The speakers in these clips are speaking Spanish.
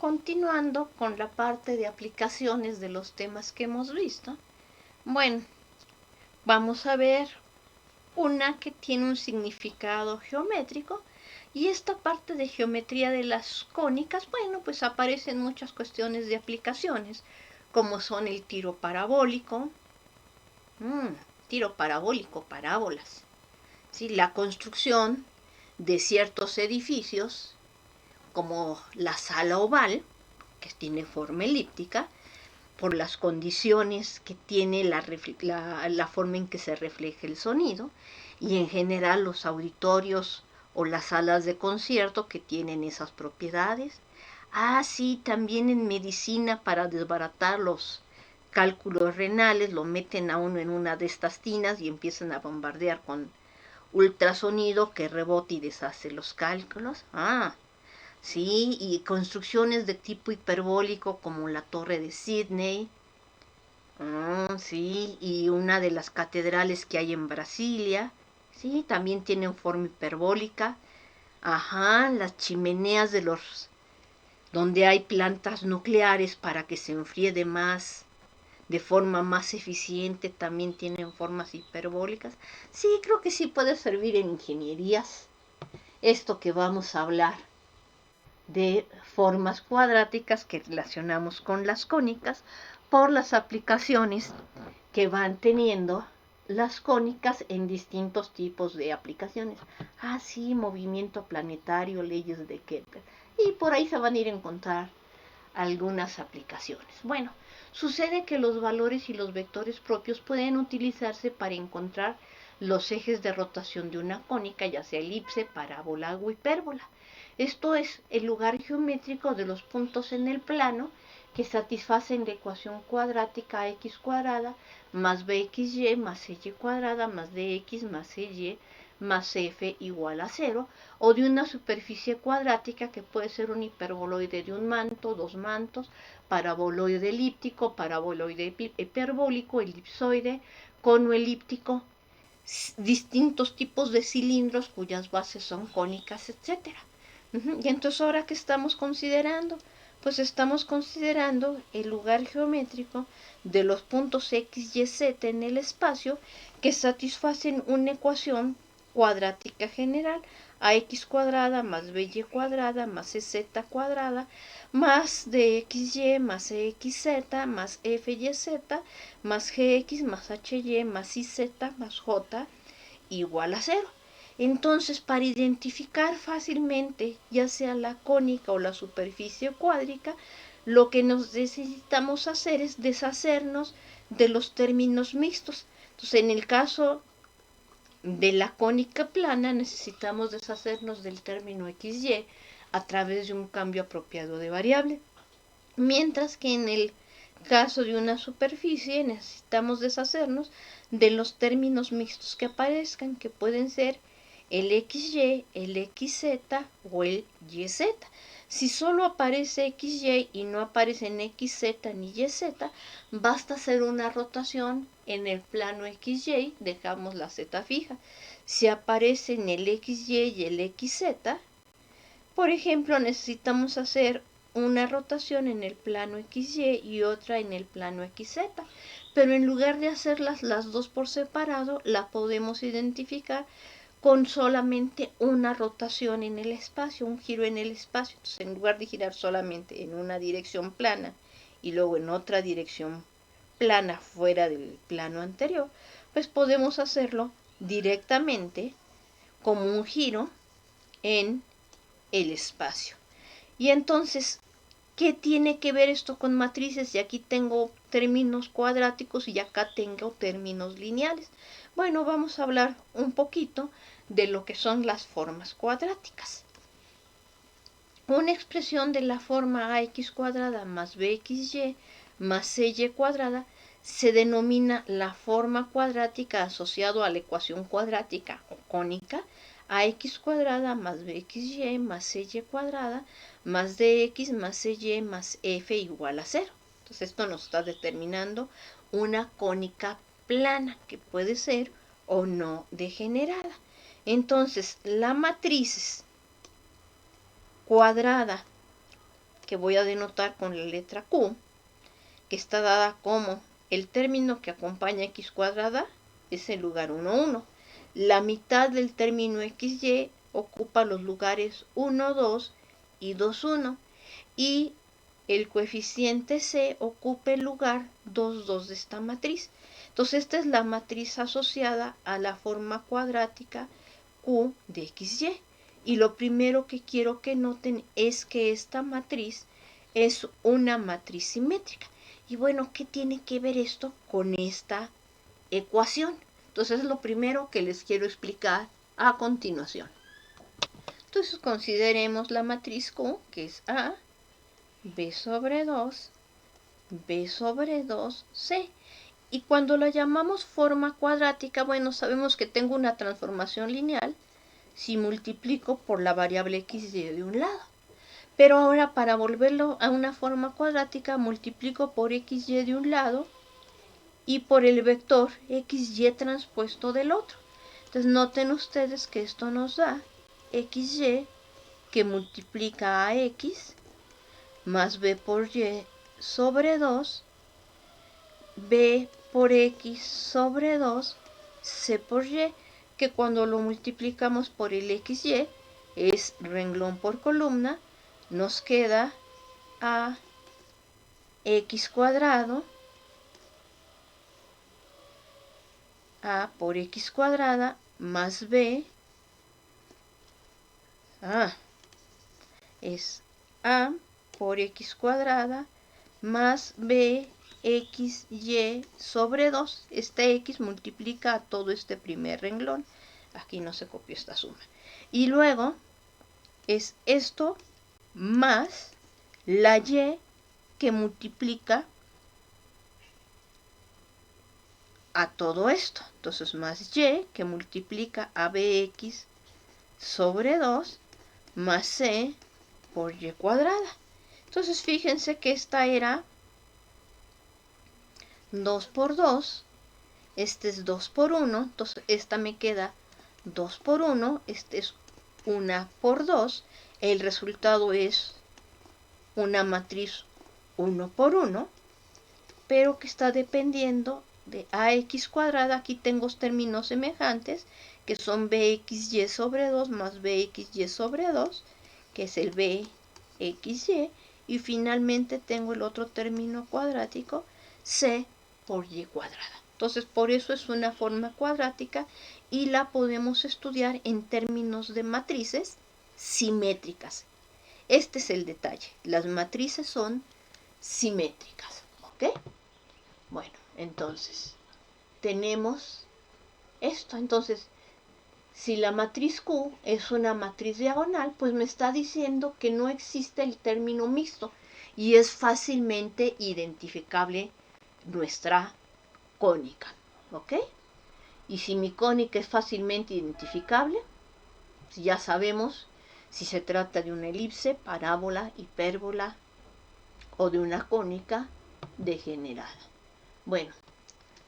continuando con la parte de aplicaciones de los temas que hemos visto, bueno, vamos a ver una que tiene un significado geométrico, y esta parte de geometría de las cónicas, bueno, pues aparecen muchas cuestiones de aplicaciones, como son el tiro parabólico, parábolas, ¿sí? La construcción de ciertos edificios, como la sala oval, que tiene forma elíptica, por las condiciones que tiene la forma en que se refleja el sonido, y en general los auditorios o las salas de concierto que tienen esas propiedades. Sí, también en medicina, para desbaratar los cálculos renales, lo meten a uno en una de estas tinas y empiezan a bombardear con ultrasonido que rebota y deshace los cálculos. Sí, y construcciones de tipo hiperbólico como la Torre de Sydney. Sí, y una de las catedrales que hay en Brasilia. Sí, también tienen forma hiperbólica. Las chimeneas donde hay plantas nucleares para que se enfríe de forma más eficiente, también tienen formas hiperbólicas. Sí, creo que sí puede servir en ingenierías. Esto que vamos a hablar de formas cuadráticas que relacionamos con las cónicas por las aplicaciones que van teniendo las cónicas en distintos tipos de aplicaciones. Sí, movimiento planetario, leyes de Kepler. Y por ahí se van a ir a encontrar algunas aplicaciones. Bueno, sucede que los valores y los vectores propios pueden utilizarse para encontrar los ejes de rotación de una cónica, ya sea elipse, parábola o hipérbola. Esto es el lugar geométrico de los puntos en el plano que satisfacen la ecuación cuadrática x cuadrada más bxy más y cuadrada más dx más y más f igual a 0, o de una superficie cuadrática que puede ser un hiperboloide de un manto, dos mantos, paraboloide elíptico, paraboloide hiperbólico, elipsoide, cono elíptico, distintos tipos de cilindros cuyas bases son cónicas, etc. Y entonces, ¿ahora qué estamos considerando? Pues estamos considerando el lugar geométrico de los puntos x, y, z en el espacio que satisfacen una ecuación cuadrática general: ax cuadrada más by cuadrada más z cuadrada más dxy más exz más fyz más gx más hy más iz más j igual a 0. Entonces, para identificar fácilmente ya sea la cónica o la superficie cuádrica, lo que necesitamos hacer es deshacernos de los términos mixtos. Entonces, en el caso de la cónica plana, necesitamos deshacernos del término xy a través de un cambio apropiado de variable. Mientras que en el caso de una superficie necesitamos deshacernos de los términos mixtos que aparezcan, que pueden ser el xy, el xz o el yz. Si solo aparece xy y no aparecen xz ni yz, basta hacer una rotación en el plano xy, dejamos la z fija. Si aparecen el xy y el xz, por ejemplo, necesitamos hacer una rotación en el plano XY y otra en el plano XZ, pero en lugar de hacerlas las dos por separado, la podemos identificar con solamente una rotación en el espacio, un giro en el espacio. Entonces, en lugar de girar solamente en una dirección plana y luego en otra dirección plana fuera del plano anterior, pues podemos hacerlo directamente como un giro en el espacio. Y entonces, ¿qué tiene que ver esto con matrices? Y aquí tengo términos cuadráticos y acá tengo términos lineales. Bueno, vamos a hablar un poquito de lo que son las formas cuadráticas. Una expresión de la forma ax cuadrada más bxy más cy cuadrada se denomina la forma cuadrática asociado a la ecuación cuadrática o cónica ax cuadrada más bxy más cy cuadrada más dx más cy más f igual a 0. Entonces esto nos está determinando una cónica plana que puede ser o no degenerada. Entonces la matriz cuadrada que voy a denotar con la letra Q, que está dada como el término que acompaña x cuadrada es el lugar 1, 1. La mitad del término xy ocupa los lugares 1, 2 y 2, 1. Y el coeficiente c ocupa el lugar 2, 2 de esta matriz. Entonces esta es la matriz asociada a la forma cuadrática Q de xy. Y lo primero que quiero que noten es que esta matriz es una matriz simétrica. Y bueno, ¿qué tiene que ver esto con esta ecuación? Entonces es lo primero que les quiero explicar a continuación. Entonces consideremos la matriz Q, que es A, B sobre 2, B sobre 2, C. Y cuando la llamamos forma cuadrática, bueno, sabemos que tengo una transformación lineal si multiplico por la variable xy de un lado. Pero ahora para volverlo a una forma cuadrática, multiplico por xy de un lado y por el vector xy transpuesto del otro. Entonces noten ustedes que esto nos da xy que multiplica a x más b por y sobre 2, b por x sobre 2, c por y, que cuando lo multiplicamos por el xy es renglón por columna, nos queda a x cuadrado, a por x cuadrada más b, es a por x cuadrada más b x y sobre 2. Este x multiplica a todo este primer renglón. Aquí no se copió esta suma. Y luego es esto más la y que multiplica a todo esto. Entonces más y que multiplica a bx sobre 2 más c por y cuadrada. Entonces fíjense que esta era 2 por 2, este es 2 por 1, entonces esta me queda 2 por 1, este es 1 por 2, el resultado es una matriz 1 por 1, pero que está dependiendo de ax cuadrada. Aquí tengo términos semejantes, que son bxy sobre 2 más bxy sobre 2, que es el bxy, y finalmente tengo el otro término cuadrático, c por y cuadrada. Entonces, por eso es una forma cuadrática y la podemos estudiar en términos de matrices simétricas. Este es el detalle. Las matrices son simétricas. ¿Ok? Bueno, entonces, tenemos esto. Entonces, si la matriz Q es una matriz diagonal, pues me está diciendo que no existe el término mixto y es fácilmente identificable nuestra cónica, ¿ok? Y si mi cónica es fácilmente identificable, ya sabemos si se trata de una elipse, parábola, hipérbola o de una cónica degenerada. Bueno,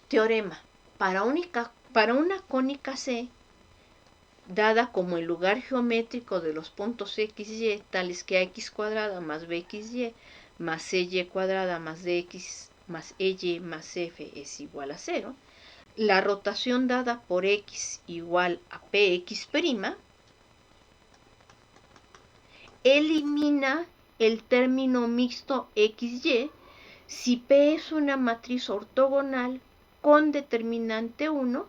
teorema. Para una cónica C, dada como el lugar geométrico de los puntos x, y, tales que ax cuadrada más bxy más cy cuadrada más dx más ey más f es igual a 0, la rotación dada por x igual a px', elimina el término mixto xy si P es una matriz ortogonal con determinante 1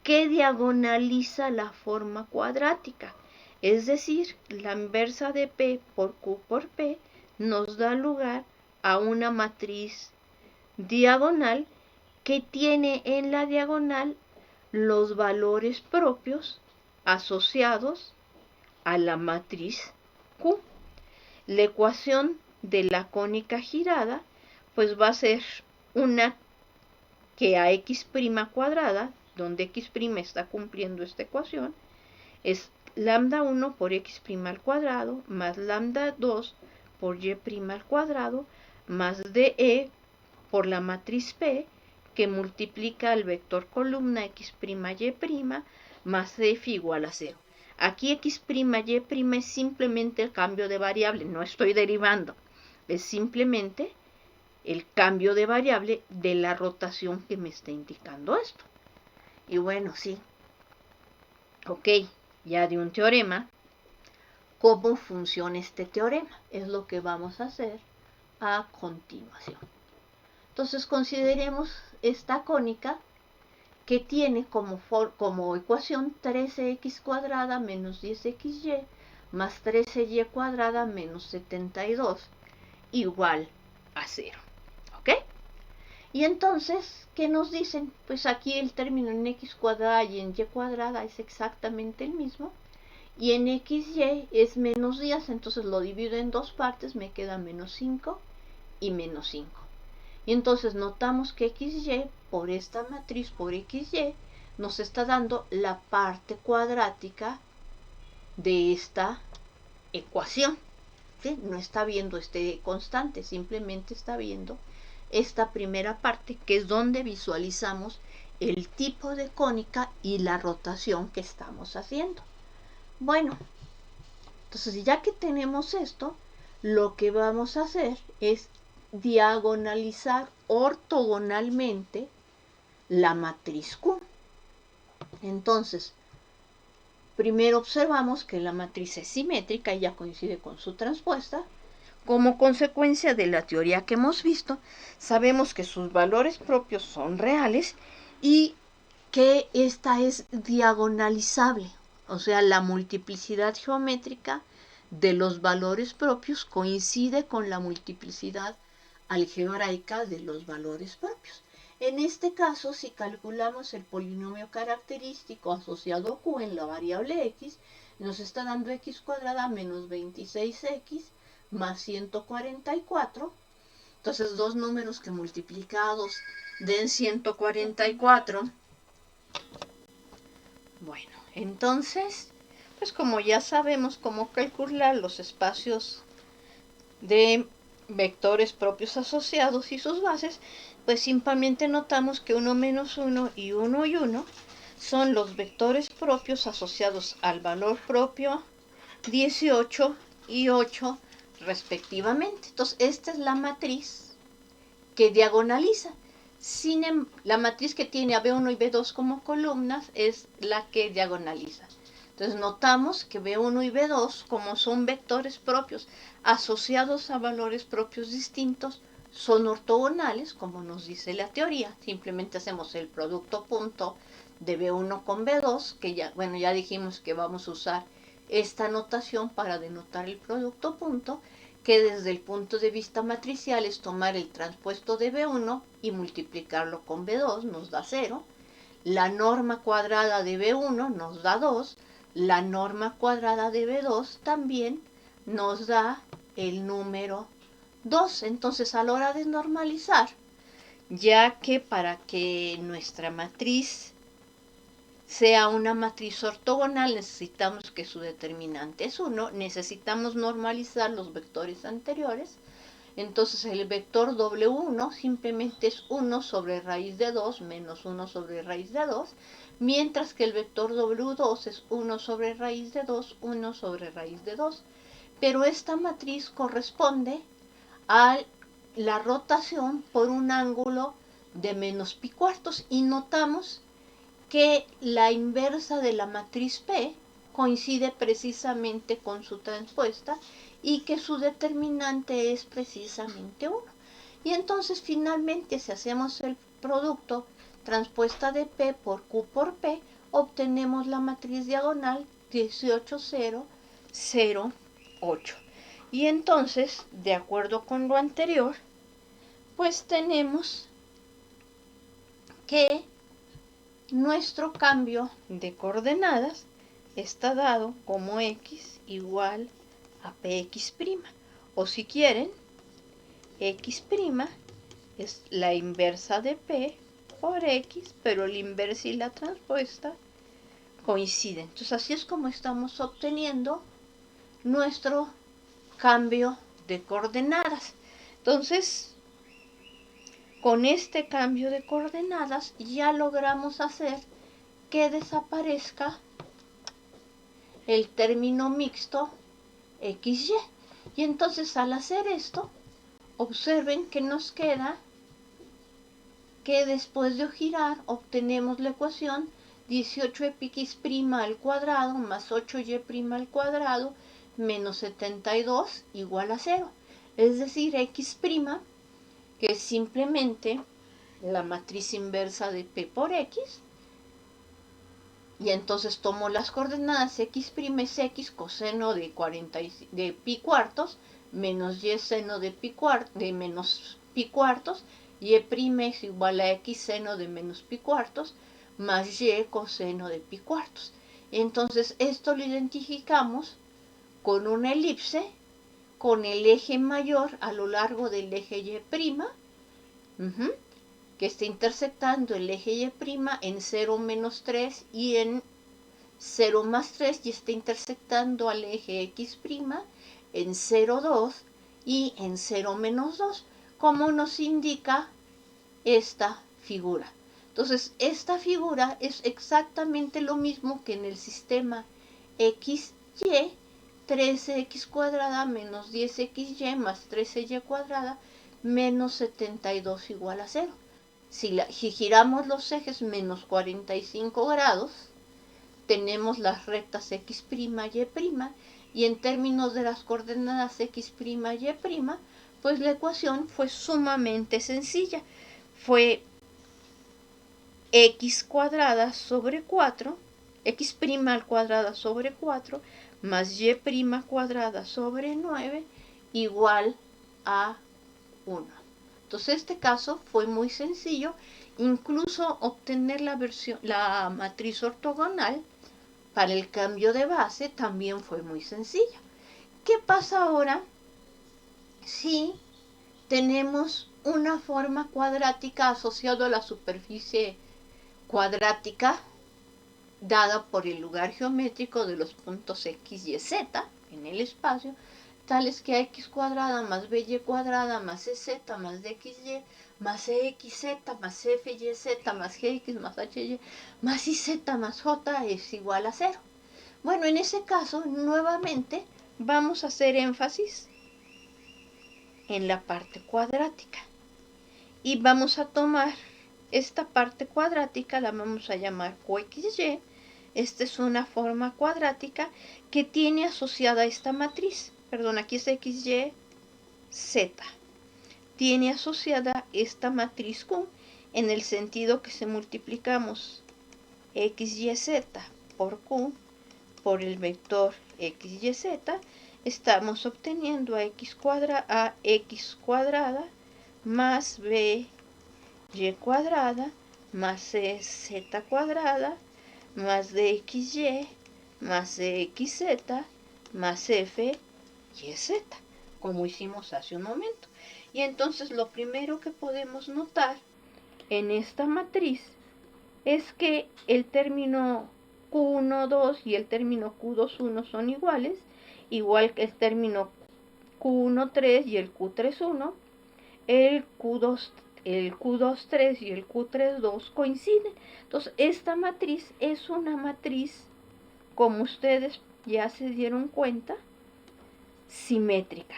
que diagonaliza la forma cuadrática. Es decir, la inversa de P por Q por P nos da lugar a una matriz diagonal que tiene en la diagonal los valores propios asociados a la matriz Q. La ecuación de la cónica girada pues va a ser una que a x' cuadrada, donde x' está cumpliendo esta ecuación, es lambda 1 por x' al cuadrado más lambda 2 por y' al cuadrado más de por la matriz P que multiplica al vector columna x', y' más f igual a 0. Aquí x', y' es simplemente el cambio de variable, no estoy derivando. Es simplemente el cambio de variable de la rotación que me está indicando esto. Y bueno, sí. Ok, ya de un teorema. ¿Cómo funciona este teorema? Es lo que vamos a hacer a continuación. Entonces consideremos esta cónica que tiene como ecuación 13x cuadrada menos 10xy más 13y cuadrada menos 72 igual a 0. ¿Ok? Y entonces, ¿qué nos dicen? Pues aquí el término en x cuadrada y en y cuadrada es exactamente el mismo. Y en xy es menos 10, entonces lo divido en dos partes, me queda menos 5 y menos 5. Y entonces notamos que xy por esta matriz por xy nos está dando la parte cuadrática de esta ecuación. ¿Sí? No está viendo este constante, simplemente está viendo esta primera parte, que es donde visualizamos el tipo de cónica y la rotación que estamos haciendo. Bueno, entonces ya que tenemos esto, lo que vamos a hacer es diagonalizar ortogonalmente la matriz Q. Entonces, primero observamos que la matriz es simétrica y ya coincide con su transpuesta. Como consecuencia de la teoría que hemos visto, sabemos que sus valores propios son reales y que esta es diagonalizable. O sea, la multiplicidad geométrica de los valores propios coincide con la multiplicidad algebraica de los valores propios. En este caso, si calculamos el polinomio característico asociado a Q en la variable x, nos está dando x cuadrada menos 26x más 144. Entonces, dos números que multiplicados den 144. Bueno, entonces, pues como ya sabemos cómo calcular los espacios de vectores propios asociados y sus bases, pues simplemente notamos que 1 menos 1 y 1 y 1 son los vectores propios asociados al valor propio 18 y 8 respectivamente. Entonces, esta es la matriz que diagonaliza. La matriz que tiene a B1 y B2 como columnas es la que diagonaliza. Entonces notamos que B1 y B2, como son vectores propios asociados a valores propios distintos, son ortogonales, como nos dice la teoría. Simplemente hacemos el producto punto de B1 con B2, que ya, bueno, ya dijimos que vamos a usar esta notación para denotar el producto punto, que desde el punto de vista matricial es tomar el transpuesto de B1 y multiplicarlo con B2, nos da 0. La norma cuadrada de B1 nos da 2. La norma cuadrada de B2 también nos da el número 2. Entonces, a la hora de normalizar, ya que para que nuestra matriz sea una matriz ortogonal, necesitamos que su determinante es 1, necesitamos normalizar los vectores anteriores. Entonces el vector W1 simplemente es 1 sobre raíz de 2 menos 1 sobre raíz de 2, mientras que el vector W2 es 1 sobre raíz de 2, 1 sobre raíz de 2. Pero esta matriz corresponde a la rotación por un ángulo de menos pi cuartos y notamos que la inversa de la matriz P coincide precisamente con su transpuesta y que su determinante es precisamente 1. Y entonces finalmente si hacemos el producto transpuesta de P por Q por P, obtenemos la matriz diagonal 18, 0, 0, 8. Y entonces, de acuerdo con lo anterior, pues tenemos que nuestro cambio de coordenadas está dado como x igual a px'. O si quieren, x' es la inversa de p por x, pero la inversa y la transpuesta coinciden. Entonces así es como estamos obteniendo nuestro cambio de coordenadas. Entonces, con este cambio de coordenadas ya logramos hacer que desaparezca el término mixto XY. Y entonces al hacer esto, observen que nos queda que después de girar obtenemos la ecuación 18x' al cuadrado más 8y' al cuadrado menos 72 igual a 0. Es decir, x', que es simplemente la matriz inversa de p por x, y entonces tomo las coordenadas x' es x coseno de pi cuartos menos y seno de menos pi cuartos, y' es igual a x seno de menos pi cuartos más y coseno de pi cuartos. Entonces esto lo identificamos con una elipse con el eje mayor a lo largo del eje y', que está intersectando el eje y' en 0 menos 3 y en 0 más 3, y está intersectando al eje x' en 0, 2 y en 0 menos 2, como nos indica esta figura. Entonces, esta figura es exactamente lo mismo que en el sistema XY, 13x cuadrada menos 10xy más 13y cuadrada menos 72 igual a 0. Si giramos los ejes menos 45 grados, tenemos las rectas x', y', y en términos de las coordenadas x', y', pues la ecuación fue sumamente sencilla. Fue x cuadrada sobre 4, x' al cuadrado sobre 4, más y' cuadrada sobre 9, igual a 1. Entonces este caso fue muy sencillo, incluso obtener la matriz ortogonal para el cambio de base también fue muy sencilla. ¿Qué pasa ahora si tenemos una forma cuadrática asociada a la superficie cuadrática dada por el lugar geométrico de los puntos x, y, z en el espacio, tales que x cuadrada más by cuadrada más z más dxy más exz más fyz más gx más hy más iz más j es igual a 0. Bueno, en ese caso, nuevamente, vamos a hacer énfasis en la parte cuadrática. Y vamos a tomar esta parte cuadrática, la vamos a llamar QXY. Esta es una forma cuadrática que tiene asociada esta matriz. Perdón, aquí es XY, Z. Tiene asociada esta matriz Q en el sentido que si multiplicamos XYZ por Q por el vector XYZ, estamos obteniendo a x cuadrada más b y cuadrada más c z cuadrada más dxy más dxz más f y z, como hicimos hace un momento. Y entonces lo primero que podemos notar en esta matriz es que el término Q1, 2 y el término Q2, 1 son iguales, igual que el término Q1, 3 y el Q3, 1, el Q2, 3 y el Q3, 2 coinciden. Entonces, esta matriz es una matriz, como ustedes ya se dieron cuenta, simétrica.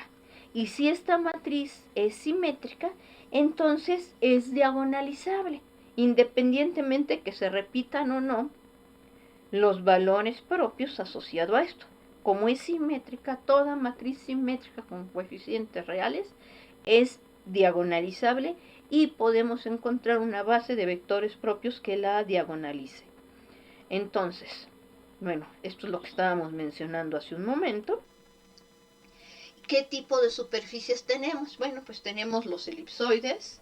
Y si esta matriz es simétrica, entonces es diagonalizable, independientemente que se repitan o no los valores propios asociados a esto. Como es simétrica, toda matriz simétrica con coeficientes reales es diagonalizable y podemos encontrar una base de vectores propios que la diagonalice. Entonces, bueno, esto es lo que estábamos mencionando hace un momento. ¿Qué tipo de superficies tenemos? Bueno, pues tenemos los elipsoides,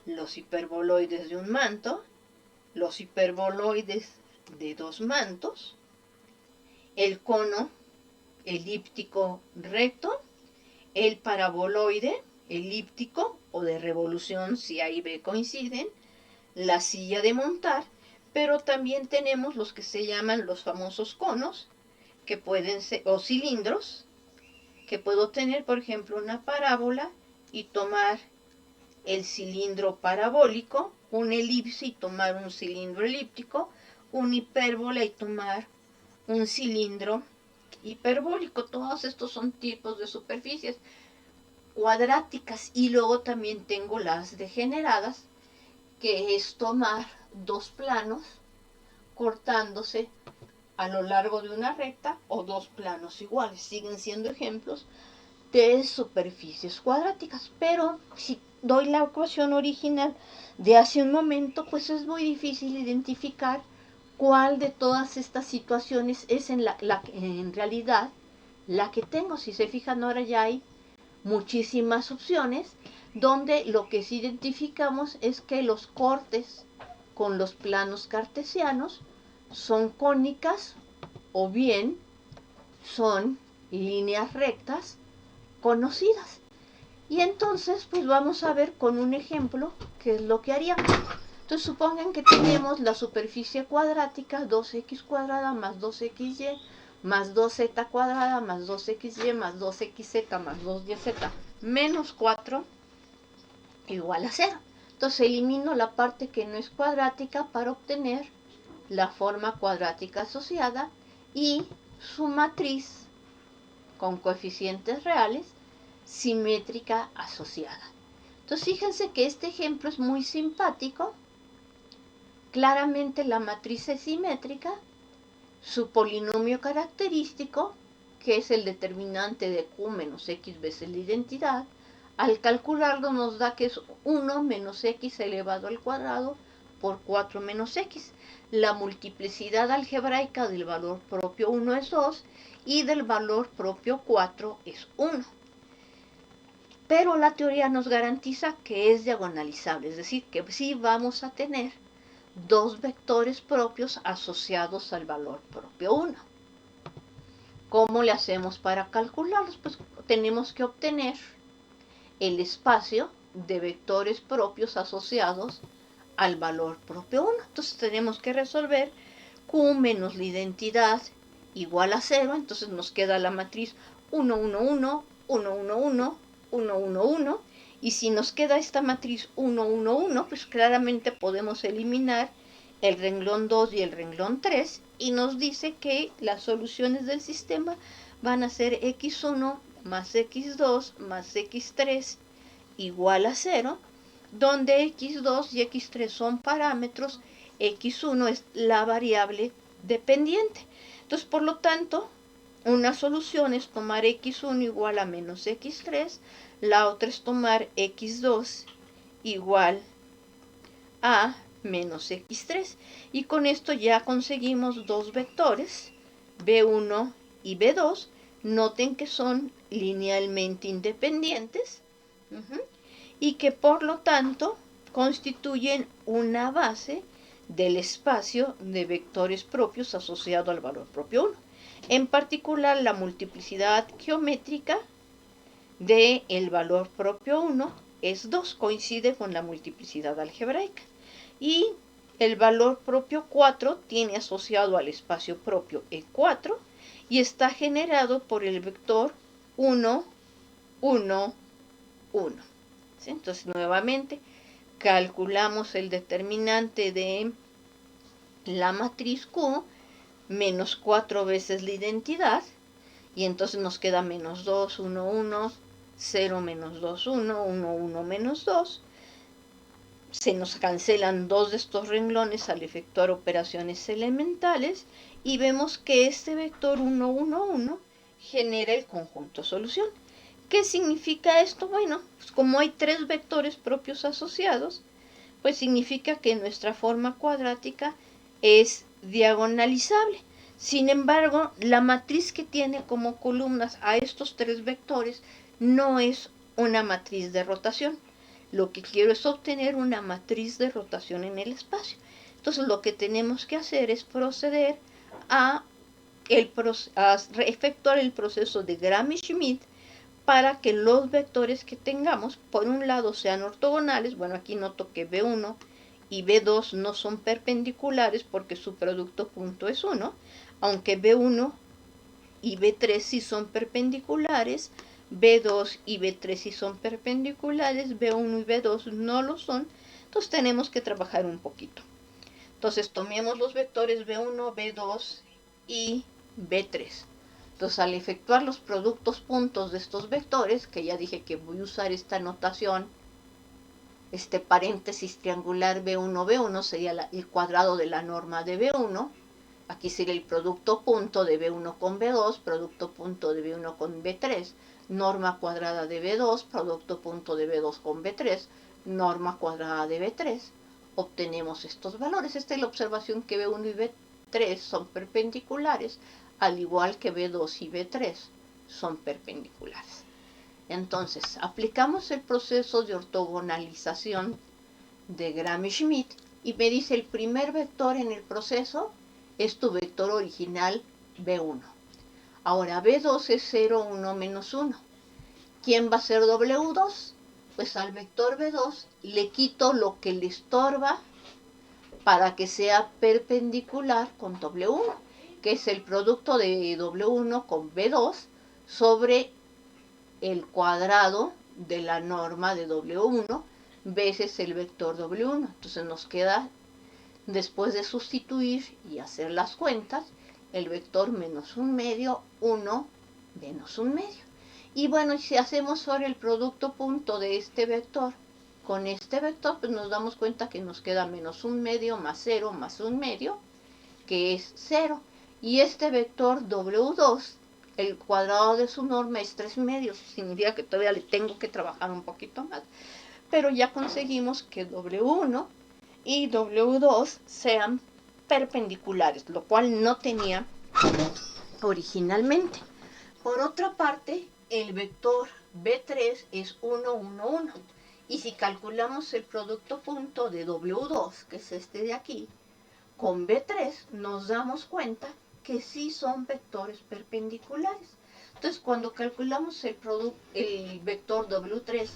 los hiperboloides de un manto, los hiperboloides de dos mantos, el cono elíptico recto, el paraboloide elíptico o de revolución si A y B coinciden, la silla de montar, pero también tenemos los que se llaman los famosos conos, que pueden ser, o cilindros, que puedo tener, por ejemplo, una parábola y tomar el cilindro parabólico, una elipse y tomar un cilindro elíptico, una hipérbola y tomar un cilindro hiperbólico. Todos estos son tipos de superficies. cuadráticas, y luego también tengo las degeneradas, que es tomar dos planos cortándose a lo largo de una recta o dos planos iguales. Siguen siendo ejemplos de superficies cuadráticas, pero si doy la ecuación original de hace un momento, pues es muy difícil identificar cuál de todas estas situaciones es en realidad la que tengo. Si se fijan, ahora ya hay muchísimas opciones donde lo que sí identificamos es que los cortes con los planos cartesianos son cónicas o bien son líneas rectas conocidas. Y entonces pues vamos a ver con un ejemplo qué es lo que haríamos. Entonces supongan que tenemos la superficie cuadrática 2x cuadrada más 2xy más 2z cuadrada más 2xy más 2xz más 2yz menos 4 igual a 0. Entonces elimino la parte que no es cuadrática para obtener la forma cuadrática asociada y su matriz con coeficientes reales simétrica asociada. Entonces fíjense que este ejemplo es muy simpático. Claramente la matriz es simétrica, su polinomio característico, que es el determinante de Q menos X veces la identidad, al calcularlo nos da que es 1 menos X elevado al cuadrado por 4 menos X. La multiplicidad algebraica del valor propio 1 es 2 y del valor propio 4 es 1. Pero la teoría nos garantiza que es diagonalizable, es decir, que sí vamos a tener dos vectores propios asociados al valor propio 1. ¿Cómo le hacemos para calcularlos? Pues tenemos que obtener el espacio de vectores propios asociados al valor propio 1. Entonces tenemos que resolver Q menos la identidad igual a 0. Entonces nos queda la matriz 1, 1, 1, 1, 1, 1, 1, 1, 1. Y si nos queda esta matriz 1, 1, 1, pues claramente podemos eliminar el renglón 2 y el renglón 3 y nos dice que las soluciones del sistema van a ser x1 más x2 más x3 igual a 0, donde x2 y x3 son parámetros, x1 es la variable dependiente. Entonces, por lo tanto, una solución es tomar x1 igual a menos x3, la otra es tomar x2 igual a menos x3. Y con esto ya conseguimos dos vectores, b1 y b2. Noten que son linealmente independientes y que por lo tanto constituyen una base del espacio de vectores propios asociado al valor propio 1. En particular, la multiplicidad geométrica del valor propio 1 es 2, coincide con la multiplicidad algebraica. Y el valor propio 4 tiene asociado al espacio propio E4 y está generado por el vector 1, 1, 1. ¿Sí? Entonces, nuevamente, calculamos el determinante de la matriz Q menos 4 veces la identidad y entonces nos queda menos 2, 1, 1, 0 menos 2, 1, 1, 1 menos 2. Se nos cancelan dos de estos renglones al efectuar operaciones elementales y vemos que este vector 1, 1, 1 genera el conjunto solución. ¿Qué significa esto? Bueno, pues como hay tres vectores propios asociados, pues significa que nuestra forma cuadrática es diagonalizable. Sin embargo, la matriz que tiene como columnas a estos tres vectores no es una matriz de rotación. Lo que quiero es obtener una matriz de rotación en el espacio. Entonces lo que tenemos que hacer es proceder a efectuar el proceso de Gram-Schmidt para que los vectores que tengamos, por un lado, sean ortogonales. Bueno, aquí noto que B1 y B2 no son perpendiculares porque su producto punto es 1, aunque B1 y B3 sí son perpendiculares, B2 y B3 sí son perpendiculares, B1 y B2 no lo son, entonces tenemos que trabajar un poquito. Entonces tomemos los vectores B1, B2 y B3. Entonces, al efectuar los productos puntos de estos vectores, que ya dije que voy a usar esta notación, este paréntesis triangular B1 sería el cuadrado de la norma de B1. Aquí sería el producto punto de B1 con B2, producto punto de B1 con B3, norma cuadrada de B2, producto punto de B2 con B3, norma cuadrada de B3. Obtenemos estos valores. Esta es la observación que B1 y B3 son perpendiculares, al igual que B2 y B3 son perpendiculares. Entonces, aplicamos el proceso de ortogonalización de Gram-Schmidt y me dice el primer vector en el proceso es tu vector original B1. Ahora B2 es 0, 1, menos 1. ¿Quién va a ser W2? Pues al vector B2 le quito lo que le estorba para que sea perpendicular con W1, que es el producto de W1 con B2 sobre el cuadrado de la norma de W1 veces el vector W1. Entonces nos queda, después de sustituir y hacer las cuentas, el vector menos 1/2, 1 menos 1/2. Y bueno, si hacemos sobre el producto punto de este vector con este vector, pues nos damos cuenta que nos queda menos 1/2 más 0 más 1/2, que es 0. Y este vector W2, el cuadrado de su norma es 3/2, significa que todavía le tengo que trabajar un poquito más. Pero ya conseguimos que W1 y W2 sean perpendiculares, lo cual no tenía originalmente. Por otra parte, el vector B3 es 1, 1, 1. Y si calculamos el producto punto de W2, que es este de aquí, con B3, nos damos cuenta que sí son vectores perpendiculares. Entonces, cuando calculamos el vector W3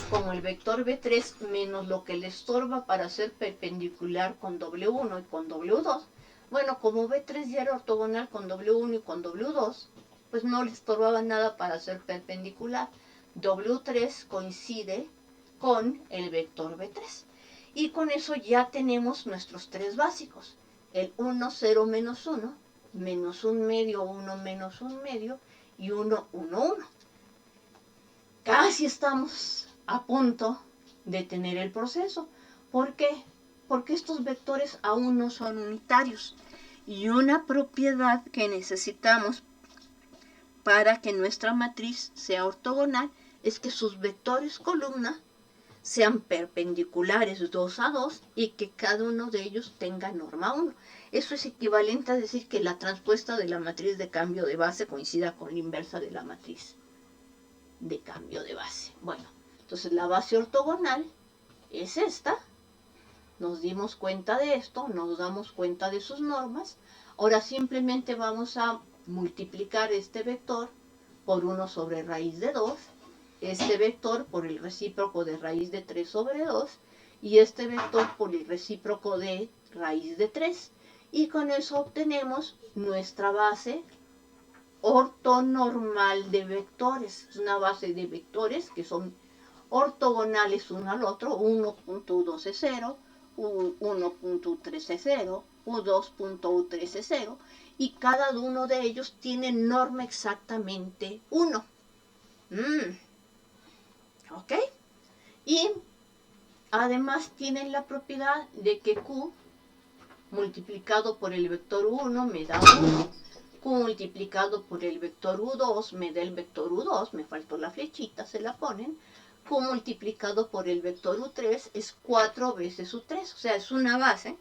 como el vector B3 menos lo que le estorba para ser perpendicular con W1 y con W2, bueno, como B3 ya era ortogonal con W1 y con W2, pues no le estorbaba nada para ser perpendicular. W3 coincide con el vector B3. Y con eso ya tenemos nuestros tres básicos. El 1, 0, menos 1, menos 1/2, 1 menos 1/2 y 1, 1, 1. Casi estamos a punto de tener el proceso. ¿Por qué? Porque estos vectores aún no son unitarios. Y una propiedad que necesitamos para que nuestra matriz sea ortogonal es que sus vectores columna sean perpendiculares 2 a 2 y que cada uno de ellos tenga norma 1. Eso es equivalente a decir que la transpuesta de la matriz de cambio de base coincida con la inversa de la matriz de cambio de base. Bueno, entonces la base ortogonal es esta. Nos dimos cuenta de esto, nos damos cuenta de sus normas. Ahora simplemente vamos a multiplicar este vector por 1 sobre raíz de 2, este vector por el recíproco de raíz de 3 sobre 2 y este vector por el recíproco de raíz de 3. Y con eso obtenemos nuestra base ortonormal de vectores. Es una base de vectores que son ortogonales uno al otro. 1.U2 es 0, 1.U3 es 0, U2.U3 es 0 y cada uno de ellos tiene norma exactamente 1. ¿Ok? Y además tienen la propiedad de que Q multiplicado por el vector U1 me da 1. Q multiplicado por el vector U2 me da el vector U2, me faltó la flechita, se la ponen. Q multiplicado por el vector U3 es 4 veces U3, o sea, es una base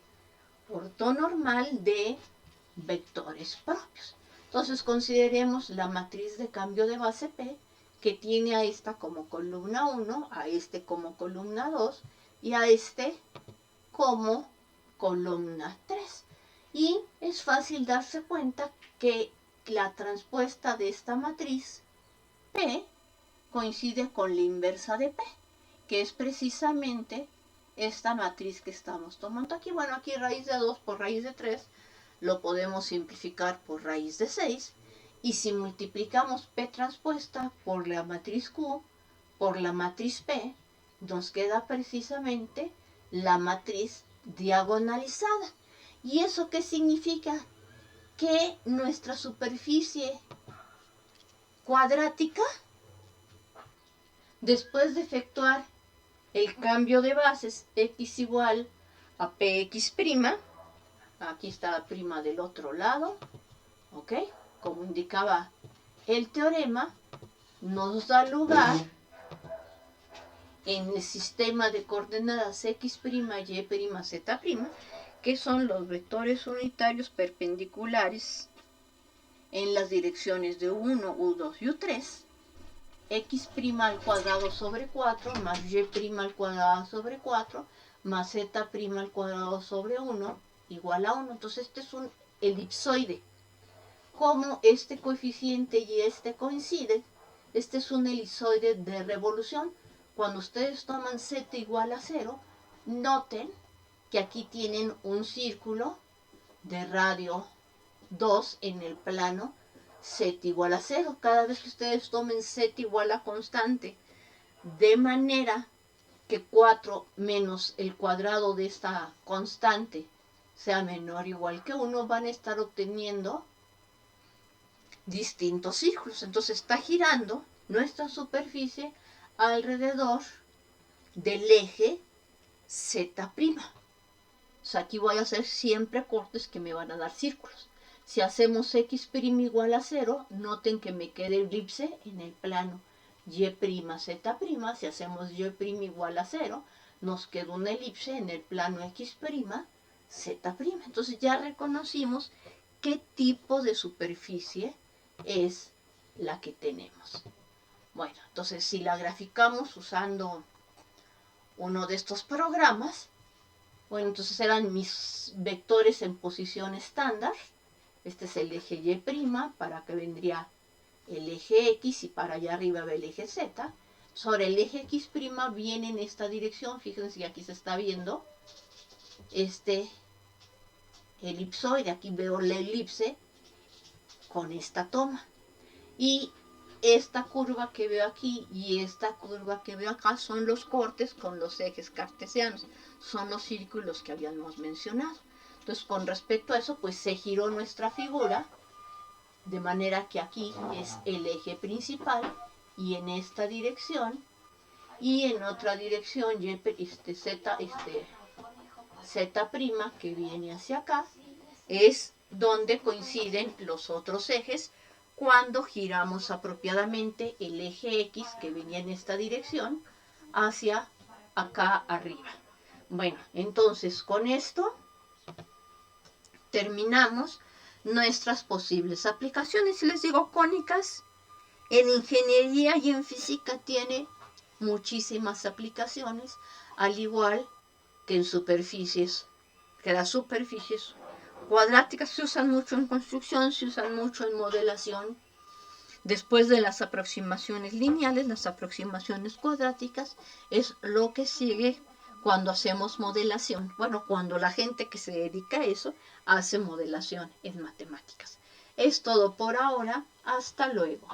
ortonormal de vectores propios. Entonces consideremos la matriz de cambio de base P, que tiene a esta como columna 1, a este como columna 2 y a este como columna 3. Y es fácil darse cuenta que la transpuesta de esta matriz P coincide con la inversa de P, que es precisamente esta matriz que estamos tomando aquí. Bueno, aquí raíz de 2 por raíz de 3 lo podemos simplificar por raíz de 6. Y si multiplicamos P transpuesta por la matriz Q, por la matriz P, nos queda precisamente la matriz diagonalizada. ¿Y eso qué significa? Que nuestra superficie cuadrática, después de efectuar el cambio de bases x igual a px', aquí está la prima del otro lado, ¿ok? Como indicaba el teorema, nos da lugar en el sistema de coordenadas x', y, z', que son los vectores unitarios perpendiculares en las direcciones de u1, u2 y u3, x' al cuadrado sobre 4 más y' al cuadrado sobre 4 más z' al cuadrado sobre 1 igual a 1. Entonces este es un elipsoide. Como este coeficiente y este coinciden, este es un elipsoide de revolución. Cuando ustedes toman z igual a 0, noten que aquí tienen un círculo de radio 2 en el plano z igual a 0. Cada vez que ustedes tomen z igual a constante, de manera que 4 menos el cuadrado de esta constante sea menor o igual que 1, van a estar obteniendo distintos círculos. Entonces está girando nuestra superficie alrededor del eje Z'. O sea, aquí voy a hacer siempre cortes que me van a dar círculos. Si hacemos x' igual a 0, noten que me queda elipse en el plano y', z'. Si hacemos y' igual a 0, nos queda una elipse en el plano x', z'. Entonces ya reconocimos qué tipo de superficie es la que tenemos. Bueno, entonces si la graficamos usando uno de estos programas, bueno, entonces eran mis vectores en posición estándar. Este es el eje y', para acá vendría el eje x y para allá arriba va el eje z. Sobre el eje x' viene en esta dirección, fíjense que aquí se está viendo este elipsoide, aquí veo la elipse con esta toma. Y esta curva que veo aquí y esta curva que veo acá son los cortes con los ejes cartesianos, son los círculos que habíamos mencionado. Entonces, con respecto a eso, pues se giró nuestra figura, de manera que aquí es el eje principal y en esta dirección, y en otra dirección z', que viene hacia acá, es donde coinciden los otros ejes cuando giramos apropiadamente el eje x, que venía en esta dirección, hacia acá arriba. Bueno, entonces con esto terminamos nuestras posibles aplicaciones. Y les digo, cónicas en ingeniería y en física tiene muchísimas aplicaciones, al igual que en superficies, que las superficies cuadráticas se usan mucho en construcción, se usan mucho en modelación. Después de las aproximaciones lineales, las aproximaciones cuadráticas es lo que sigue cuando hacemos modelación. Bueno, cuando la gente que se dedica a eso hace modelación en matemáticas. Es todo por ahora. Hasta luego.